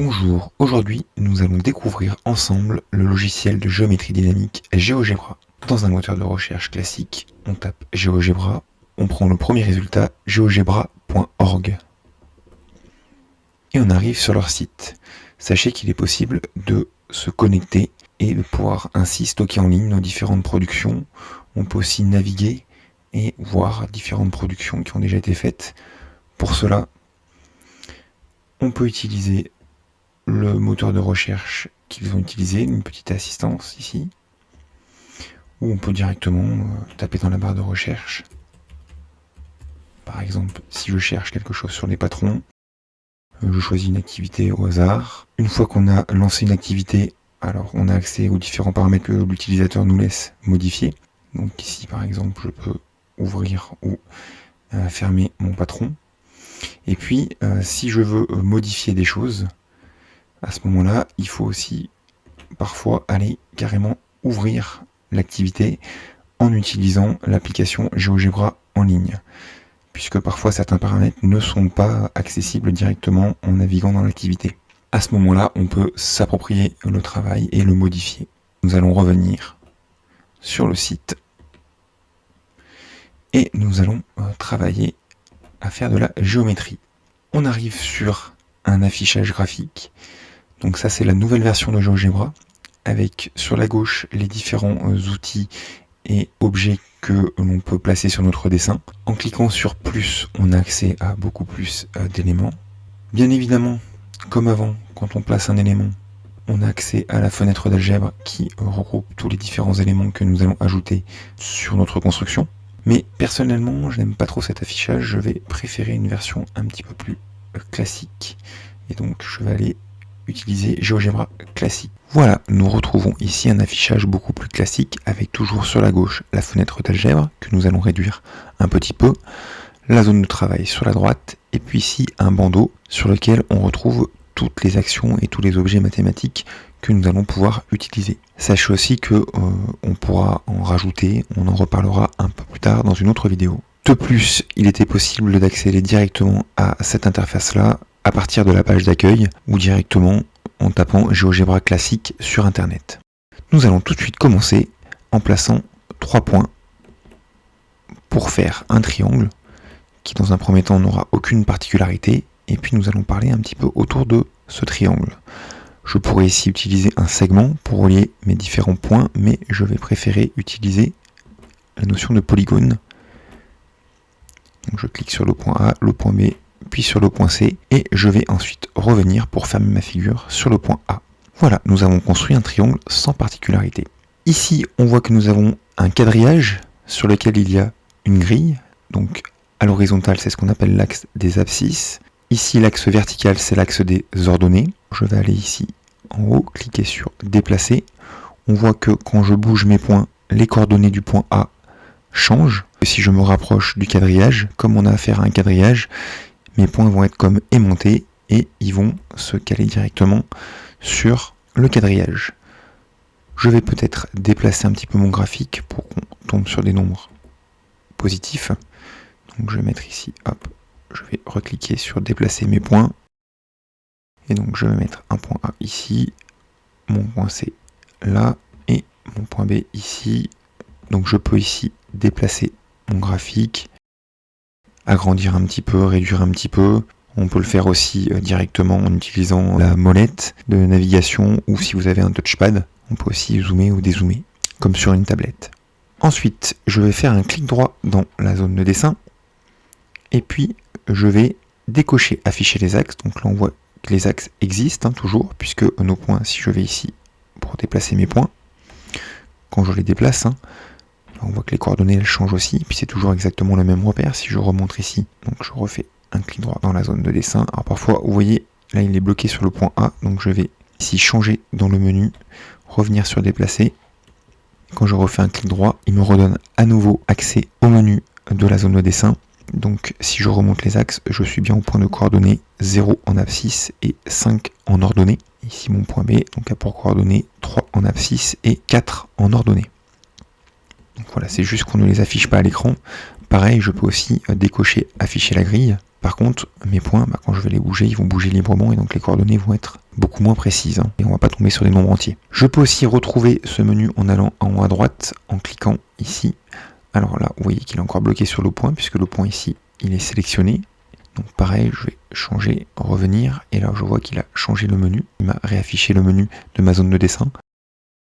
Bonjour, aujourd'hui nous allons découvrir ensemble le logiciel de géométrie dynamique GeoGebra. Dans un moteur de recherche classique, on tape GeoGebra, on prend le premier résultat geogebra.org et on arrive sur leur site. Sachez qu'il est possible de se connecter et de pouvoir ainsi stocker en ligne nos différentes productions. On peut aussi naviguer et voir différentes productions qui ont déjà été faites. Pour cela, on peut utiliser le moteur de recherche qu'ils ont utilisé, une petite assistance ici, ou on peut directement taper dans la barre de recherche. Par exemple, si je cherche quelque chose sur les patrons, je choisis une activité au hasard. Une fois qu'on a lancé une activité, alors on a accès aux différents paramètres que l'utilisateur nous laisse modifier. Donc ici par exemple, je peux ouvrir ou fermer mon patron. Et puis si je veux modifier des choses, à ce moment-là, il faut aussi parfois aller carrément ouvrir l'activité en utilisant l'application GeoGebra en ligne, puisque parfois certains paramètres ne sont pas accessibles directement en naviguant dans l'activité. À ce moment-là, on peut s'approprier le travail et le modifier. Nous allons revenir sur le site et nous allons travailler à faire de la géométrie. On arrive sur un affichage graphique. Donc ça, c'est la nouvelle version de GeoGebra, avec sur la gauche les différents outils et objets que l'on peut placer sur notre dessin. En cliquant sur plus, on a accès à beaucoup plus d'éléments. Bien évidemment, comme avant, quand on place un élément, on a accès à la fenêtre d'algèbre qui regroupe tous les différents éléments que nous allons ajouter sur notre construction. Mais personnellement, je n'aime pas trop cet affichage, je vais préférer une version un petit peu plus classique. Et donc je vais aller utiliser GeoGebra classique. Voilà, nous retrouvons ici un affichage beaucoup plus classique avec toujours sur la gauche la fenêtre d'algèbre que nous allons réduire un petit peu, la zone de travail sur la droite et puis ici un bandeau sur lequel on retrouve toutes les actions et tous les objets mathématiques que nous allons pouvoir utiliser. Sachez aussi que on pourra en rajouter, on en reparlera un peu plus tard dans une autre vidéo. De plus, il était possible d'accéder directement à cette interface-là à partir de la page d'accueil ou directement en tapant GeoGebra classique sur internet. Nous allons tout de suite commencer en plaçant 3 points pour faire un triangle qui dans un premier temps n'aura aucune particularité et puis nous allons parler un petit peu autour de ce triangle. Je pourrais ici utiliser un segment pour relier mes différents points, mais je vais préférer utiliser la notion de polygone. Donc je clique sur le point A, le point B, puis sur le point C, et je vais ensuite revenir pour fermer ma figure sur le point A. Voilà, nous avons construit un triangle sans particularité. Ici, on voit que nous avons un quadrillage sur lequel il y a une grille. Donc à l'horizontale, c'est ce qu'on appelle l'axe des abscisses. Ici, l'axe vertical, c'est l'axe des ordonnées. Je vais aller ici en haut, cliquer sur déplacer. On voit que quand je bouge mes points, les coordonnées du point A changent. Si je me rapproche du quadrillage, comme on a affaire à un quadrillage, mes points vont être comme aimantés et ils vont se caler directement sur le quadrillage. Je vais peut-être déplacer un petit peu mon graphique pour qu'on tombe sur des nombres positifs. Donc je vais mettre ici, hop, je vais recliquer sur déplacer mes points. Et donc je vais mettre un point A ici, mon point C là et mon point B ici. Donc je peux ici déplacer mon graphique, agrandir un petit peu, réduire un petit peu. On peut le faire aussi directement en utilisant la molette de navigation ou si vous avez un touchpad, on peut aussi zoomer ou dézoomer, comme sur une tablette. Ensuite, je vais faire un clic droit dans la zone de dessin et puis je vais décocher afficher les axes. Donc là on voit que les axes existent toujours puisque nos points, si je vais ici pour déplacer mes points, quand je les déplace, on voit que les coordonnées elles changent aussi, et puis c'est toujours exactement le même repère. Si je remonte ici, donc je refais un clic droit dans la zone de dessin. Alors parfois, vous voyez, là il est bloqué sur le point A, donc je vais ici changer dans le menu, revenir sur déplacer. Quand je refais un clic droit, il me redonne à nouveau accès au menu de la zone de dessin. Donc si je remonte les axes, je suis bien au point de coordonnées 0 en abscisse et 5 en ordonnée. Ici mon point B, donc a pour coordonnées 3 en abscisse et 4 en ordonnée. Donc voilà, c'est juste qu'on ne les affiche pas à l'écran. Pareil, je peux aussi décocher afficher la grille. Par contre, mes points, quand je vais les bouger, ils vont bouger librement et donc les coordonnées vont être beaucoup moins précises. Et on va pas tomber sur des nombres entiers. Je peux aussi retrouver ce menu en allant en haut à droite, en cliquant ici. Alors là, vous voyez qu'il est encore bloqué sur le point, puisque le point ici, il est sélectionné. Donc pareil, je vais changer, revenir, et là je vois qu'il a changé le menu. Il m'a réaffiché le menu de ma zone de dessin.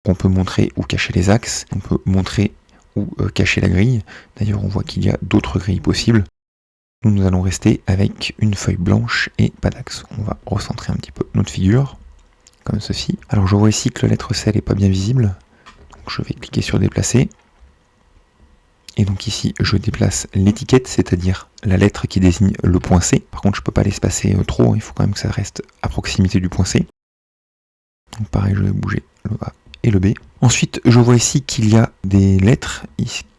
On peut montrer ou cacher les axes, on peut montrer ou cacher la grille. D'ailleurs, on voit qu'il y a d'autres grilles possibles. Nous allons rester avec une feuille blanche et pas d'axe. On va recentrer un petit peu notre figure, comme ceci. Alors je vois ici que la lettre C n'est pas bien visible, donc je vais cliquer sur déplacer. Et donc ici, je déplace l'étiquette, c'est-à-dire la lettre qui désigne le point C. Par contre, je ne peux pas l'espacer trop, il faut quand même que ça reste à proximité du point C. Donc pareil, je vais bouger le A et le B. Ensuite, je vois ici qu'il y a des lettres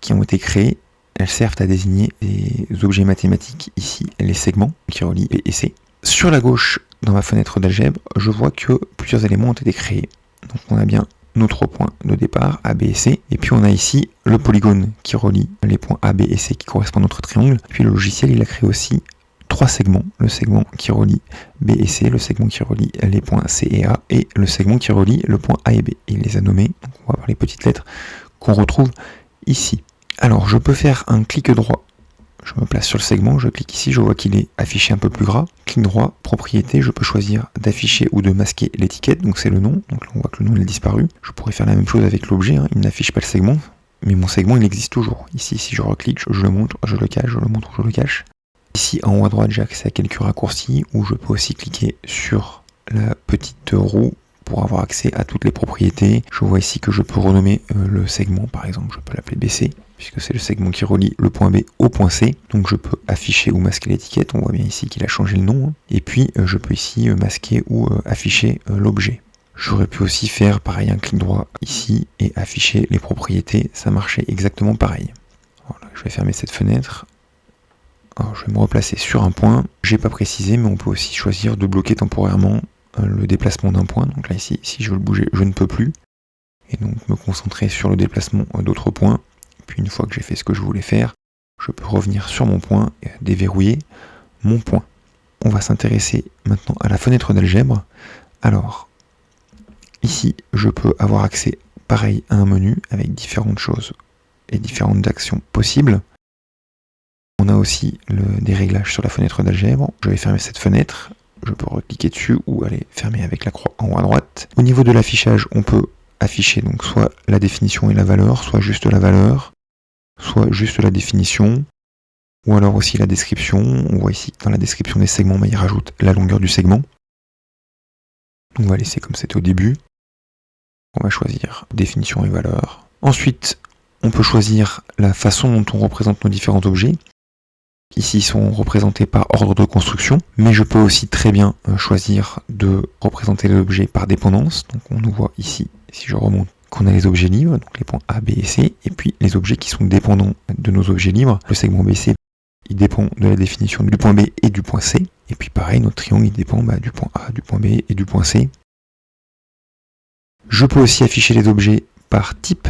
qui ont été créées. Elles servent à désigner des objets mathématiques, ici les segments qui relient B et C. Sur la gauche, dans ma fenêtre d'algèbre, je vois que plusieurs éléments ont été créés. Donc on a bien nos 3 points de départ, A, B et C. Et puis on a ici le polygone qui relie les points A, B et C qui correspondent à notre triangle. Puis le logiciel, il a créé aussi 3 segments. Le segment qui relie B et C, le segment qui relie les points C et A, et le segment qui relie le point A et B. Il les a nommés, donc on va voir les petites lettres qu'on retrouve ici. Alors je peux faire un clic droit. Je me place sur le segment, je clique ici, je vois qu'il est affiché un peu plus gras. Clic droit, propriété, je peux choisir d'afficher ou de masquer l'étiquette, donc c'est le nom. Donc là on voit que le nom il a disparu. Je pourrais faire la même chose avec l'objet, il n'affiche pas le segment, mais mon segment il existe toujours. Ici, si je reclique, je le montre, je le cache, je le montre, je le cache. Ici en haut à droite, j'ai accès à quelques raccourcis, où je peux aussi cliquer sur la petite roue pour avoir accès à toutes les propriétés. Je vois ici que je peux renommer le segment, par exemple, je peux l'appeler BC, puisque c'est le segment qui relie le point B au point C. Donc je peux afficher ou masquer l'étiquette, on voit bien ici qu'il a changé le nom. Et puis je peux ici masquer ou afficher l'objet. J'aurais pu aussi faire pareil, un clic droit ici et afficher les propriétés, ça marchait exactement pareil. Voilà, je vais fermer cette fenêtre. Alors, je vais me replacer sur un point. J'ai pas précisé, mais on peut aussi choisir de bloquer temporairement le déplacement d'un point. Donc là ici, si je veux le bouger, je ne peux plus. Et donc me concentrer sur le déplacement d'autres points. Puis une fois que j'ai fait ce que je voulais faire, je peux revenir sur mon point et déverrouiller mon point. On va s'intéresser maintenant à la fenêtre d'algèbre. Alors, ici, je peux avoir accès, pareil, à un menu avec différentes choses et différentes actions possibles. On a aussi des réglages sur la fenêtre d'algèbre. Je vais fermer cette fenêtre. Je peux recliquer dessus ou aller fermer avec la croix en haut à droite. Au niveau de l'affichage, on peut afficher donc soit la définition et la valeur, soit juste la valeur, soit juste la définition, ou alors aussi la description. On voit ici que dans la description des segments, il rajoute la longueur du segment. Donc on va laisser comme c'était au début. On va choisir définition et valeur. Ensuite, on peut choisir la façon dont on représente nos différents objets. Ici, ils sont représentés par ordre de construction, mais je peux aussi très bien choisir de représenter l'objet par dépendance. Donc on nous voit ici, si je remonte, qu'on a les objets libres, donc les points A, B et C, et puis les objets qui sont dépendants de nos objets libres. Le segment BC, il dépend de la définition du point B et du point C, et puis pareil, notre triangle, il dépend du point A, du point B et du point C. Je peux aussi afficher les objets par type.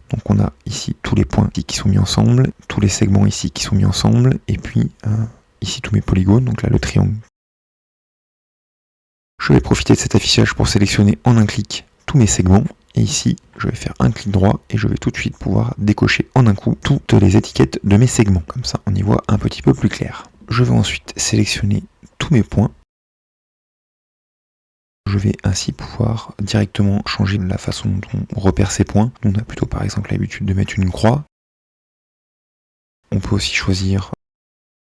Donc on a ici tous les points qui sont mis ensemble, tous les segments ici qui sont mis ensemble, et puis ici tous mes polygones, donc là le triangle. Je vais profiter de cet affichage pour sélectionner en un clic tous mes segments, et ici je vais faire un clic droit et je vais tout de suite pouvoir décocher en un coup toutes les étiquettes de mes segments. Comme ça on y voit un petit peu plus clair. Je vais ensuite sélectionner tous mes points. Je vais ainsi pouvoir directement changer la façon dont on repère ces points. On a plutôt par exemple l'habitude de mettre une croix. On peut aussi choisir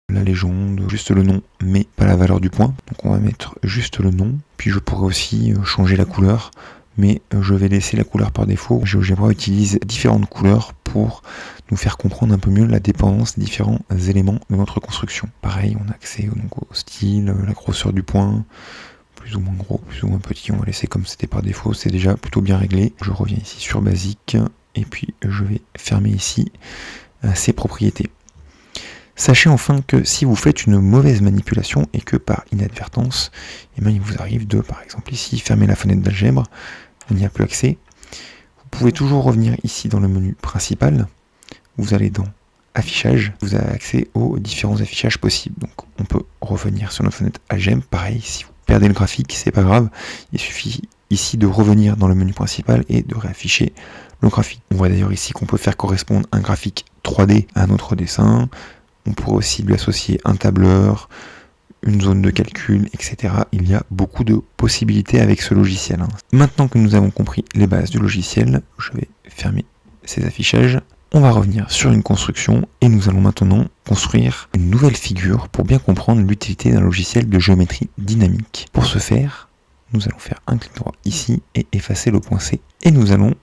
la légende, juste le nom, mais pas la valeur du point. Donc on va mettre juste le nom. Puis je pourrais aussi changer la couleur, mais je vais laisser la couleur par défaut. GeoGebra utilise différentes couleurs pour nous faire comprendre un peu mieux la dépendance des différents éléments de notre construction. Pareil, on a accès donc, au style, la grosseur du point, plus ou moins gros, plus ou moins petit, on va laisser comme c'était par défaut, c'est déjà plutôt bien réglé. Je reviens ici sur basique, et puis je vais fermer ici ces propriétés. Sachez enfin que si vous faites une mauvaise manipulation et que par inadvertance, il vous arrive de, par exemple ici, fermer la fenêtre d'algèbre, on n'y a plus accès, vous pouvez toujours revenir ici dans le menu principal, vous allez dans affichage, vous avez accès aux différents affichages possibles. Donc on peut revenir sur notre fenêtre Algem. Pareil, si vous perdez le graphique, c'est pas grave. Il suffit ici de revenir dans le menu principal et de réafficher le graphique. On voit d'ailleurs ici qu'on peut faire correspondre un graphique 3D à un autre dessin. On pourrait aussi lui associer un tableur, une zone de calcul, etc. Il y a beaucoup de possibilités avec ce logiciel. Maintenant que nous avons compris les bases du logiciel, je vais fermer ces affichages. On va revenir sur une construction et nous allons maintenant construire une nouvelle figure pour bien comprendre l'utilité d'un logiciel de géométrie dynamique. Pour ce faire, nous allons faire un clic droit ici et effacer le point C. Et nous allons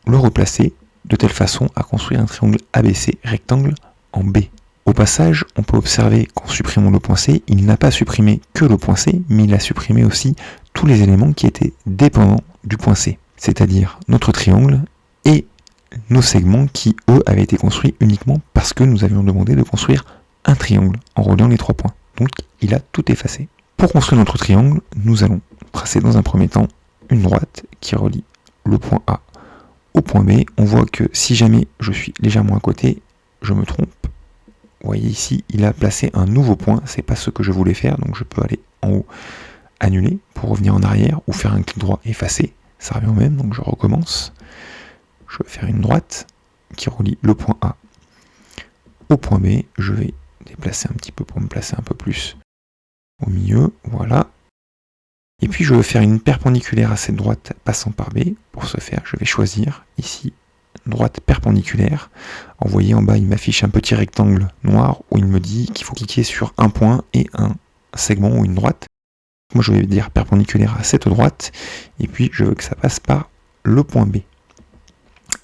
le replacer de telle façon à construire un triangle ABC rectangle en B. Au passage, on peut observer qu'en supprimant le point C, il n'a pas supprimé que le point C, mais il a supprimé aussi tous les éléments qui étaient dépendants du point C, c'est-à-dire notre triangle et nos segments qui, eux, avaient été construits uniquement parce que nous avions demandé de construire un triangle en reliant les 3 points. Donc, il a tout effacé. Pour construire notre triangle, nous allons tracer dans un premier temps une droite qui relie le point A au point B. On voit que si jamais je suis légèrement à côté, je me trompe. Vous voyez ici, il a placé un nouveau point, c'est pas ce que je voulais faire, donc je peux aller en haut, annuler, pour revenir en arrière, ou faire un clic droit, effacer, ça revient au même, donc je recommence. Je vais faire une droite qui relie le point A au point B, je vais déplacer un petit peu pour me placer un peu plus au milieu, voilà. Et puis je vais faire une perpendiculaire à cette droite passant par B, pour ce faire, je vais choisir ici droite perpendiculaire. Vous voyez en bas, il m'affiche un petit rectangle noir où il me dit qu'il faut cliquer sur un point et un segment ou une droite. Moi, je vais dire perpendiculaire à cette droite et puis je veux que ça passe par le point B.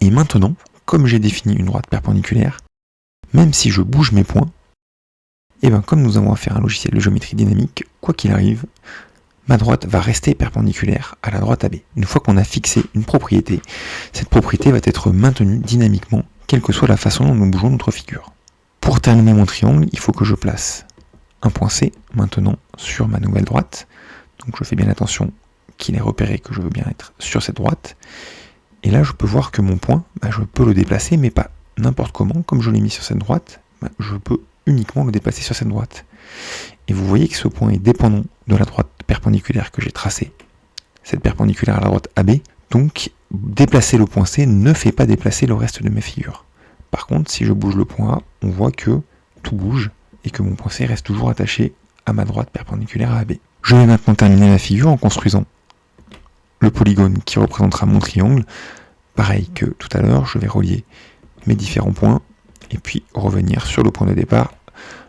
Et maintenant, comme j'ai défini une droite perpendiculaire, même si je bouge mes points, et bien comme nous avons affaire à un logiciel de géométrie dynamique, quoi qu'il arrive, ma droite va rester perpendiculaire à la droite AB. Une fois qu'on a fixé une propriété, cette propriété va être maintenue dynamiquement, quelle que soit la façon dont nous bougeons notre figure. Pour terminer mon triangle, il faut que je place un point C maintenant sur ma nouvelle droite. Donc je fais bien attention qu'il ait repéré que je veux bien être sur cette droite. Et là, je peux voir que mon point, je peux le déplacer, mais pas n'importe comment. Comme je l'ai mis sur cette droite, je peux uniquement le déplacer sur cette droite. Et vous voyez que ce point est dépendant de la droite perpendiculaire que j'ai tracée, cette perpendiculaire à la droite AB. Donc, déplacer le point C ne fait pas déplacer le reste de mes figures. Par contre, si je bouge le point A, on voit que tout bouge et que mon point C reste toujours attaché à ma droite perpendiculaire à AB. Je vais maintenant terminer la figure en construisant le polygone qui représentera mon triangle. Pareil que tout à l'heure, je vais relier mes différents points et puis revenir sur le point de départ,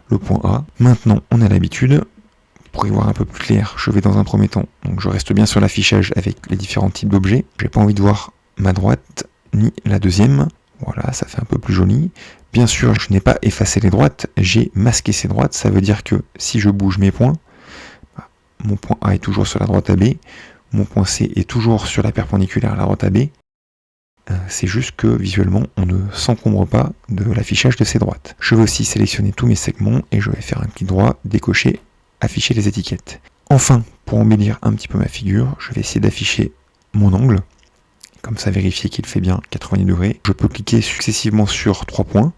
le point A. Maintenant, on a l'habitude. Pour y voir un peu plus clair, je vais dans un premier temps, donc je reste bien sur l'affichage avec les différents types d'objets. J'ai pas envie de voir ma droite ni la deuxième. Voilà, ça fait un peu plus joli. Bien sûr, je n'ai pas effacé les droites, j'ai masqué ces droites. Ça veut dire que si je bouge mes points, mon point A est toujours sur la droite AB, mon point C est toujours sur la perpendiculaire à la droite AB. C'est juste que visuellement, on ne s'encombre pas de l'affichage de ces droites. Je vais aussi sélectionner tous mes segments et je vais faire un clic droit, décocher, afficher les étiquettes. Enfin, pour embellir un petit peu ma figure, je vais essayer d'afficher mon angle. Comme ça, vérifier qu'il fait bien 90 degrés. Je peux cliquer successivement sur 3 points.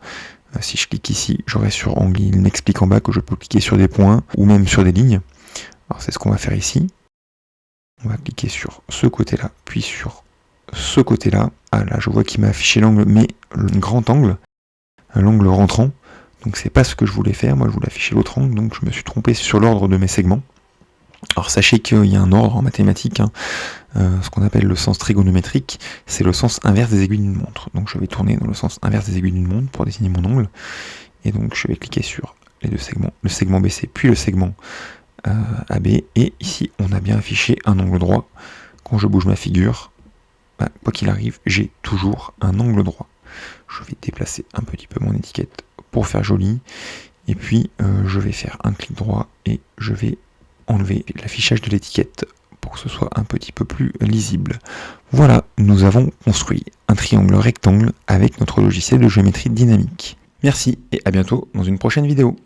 Si je clique ici, j'aurai sur angle. Il m'explique en bas que je peux cliquer sur des points ou même sur des lignes. Alors c'est ce qu'on va faire ici. On va cliquer sur ce côté-là, puis sur ce côté-là. Ah là, je vois qu'il m'a affiché l'angle, mais le grand angle, l'angle rentrant. Donc c'est pas ce que je voulais faire, moi je voulais afficher l'autre angle, donc je me suis trompé sur l'ordre de mes segments. Alors sachez qu'il y a un ordre en mathématiques, ce qu'on appelle le sens trigonométrique, c'est le sens inverse des aiguilles d'une montre. Donc je vais tourner dans le sens inverse des aiguilles d'une montre pour désigner mon angle. Et donc je vais cliquer sur les deux segments, le segment BC puis le segment AB. Et ici on a bien affiché un angle droit. Quand je bouge ma figure, quoi qu'il arrive, j'ai toujours un angle droit. Je vais déplacer un petit peu mon étiquette pour faire joli. Et puis je vais faire un clic droit et je vais enlever l'affichage de l'étiquette pour que ce soit un petit peu plus lisible. Voilà, nous avons construit un triangle rectangle avec notre logiciel de géométrie dynamique. Merci et à bientôt dans une prochaine vidéo.